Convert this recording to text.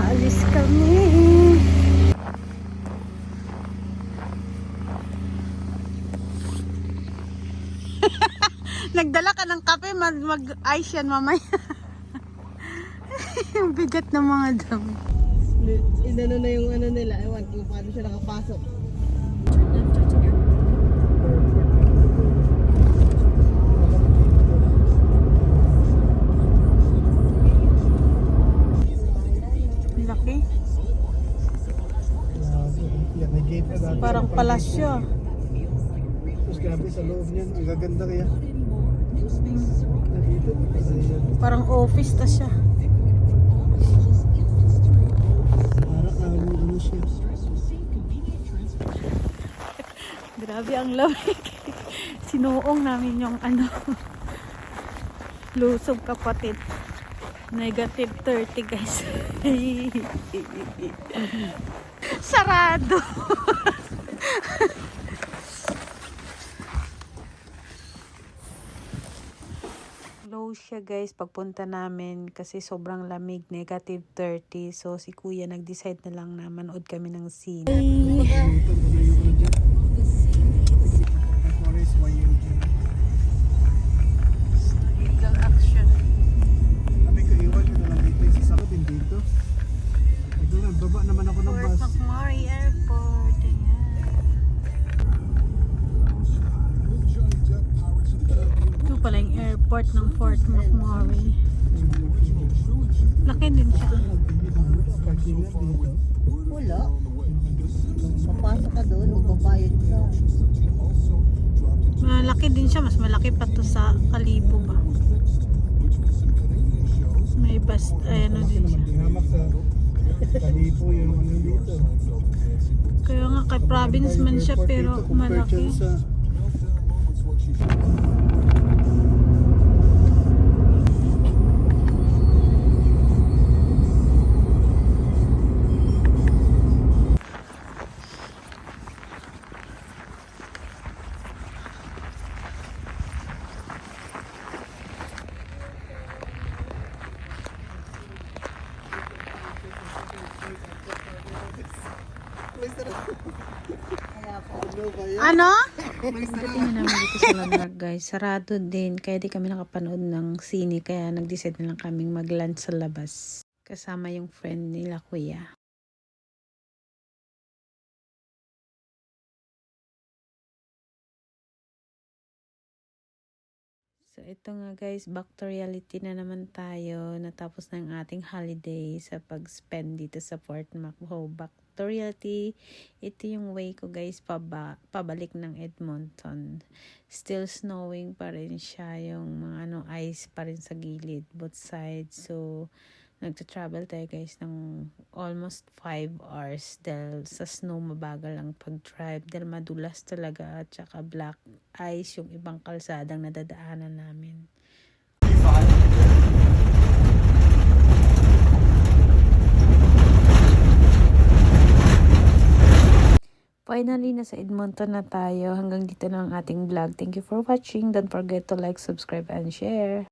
Aalis kami. Nagdala ka ng kape, mag-ice yan mamaya. Yung bigat ng mga dami. Inano na yung ano nila, ewan kung paano siya nakapasok. Laki. Parang palasyo. Tapos grabe sa loob niyan, ang gaganda kaya. Parang office ta siya. Parang ano siya. Grabe ang lamig. Sinuong namin yung ano. Lusog kapatid. Negative 30 guys. Sarado. Low siya guys pagpunta namin kasi sobrang lamig, negative 30. So si kuya nag-decide na lang na manood kami ng scene. Illegal action. Sabi ko iwan ko na lang dito yung sasakot dito. Doon, baba naman ako ng Fort bus. McMurray Airport. Ayan. Ito pala yung airport ng Fort McMurray. Laki din siya. Parkingan dito. Wala. Papasok ka doon, magbabayad ka. Malaki din siya. Mas malaki pa to sa Kalibo ba. May bus, ano din siya. Hamak sa Kalipo yung ano dito. Kaya nga kay province man siya pero malaki. Ano? Pagdating na namin dito sa Landmark guys, sarado din. Kaya di kami nakapanood ng sine. Kaya nag-decide na lang kaming mag-lunch sa labas. Kasama yung friend nila kuya. So ito nga guys, back to reality na naman tayo. Natapos na ang ating holiday sa pag-spend dito sa Fort Macbo. Back to reality, ito yung way ko guys pabalik ng Edmonton. Still snowing pa rin siya, yung mga ice pa rin sa gilid, both sides. So nagta-travel tayo guys ng almost 5 hours dahil sa snow mabagal ang pag-drive dahil madulas talaga at saka black ice yung ibang kalsadang nadadaanan namin. Finally, nasa Edmonton na tayo. Hanggang dito na ang ating vlog. Thank you for watching. Don't forget to like, subscribe, and share.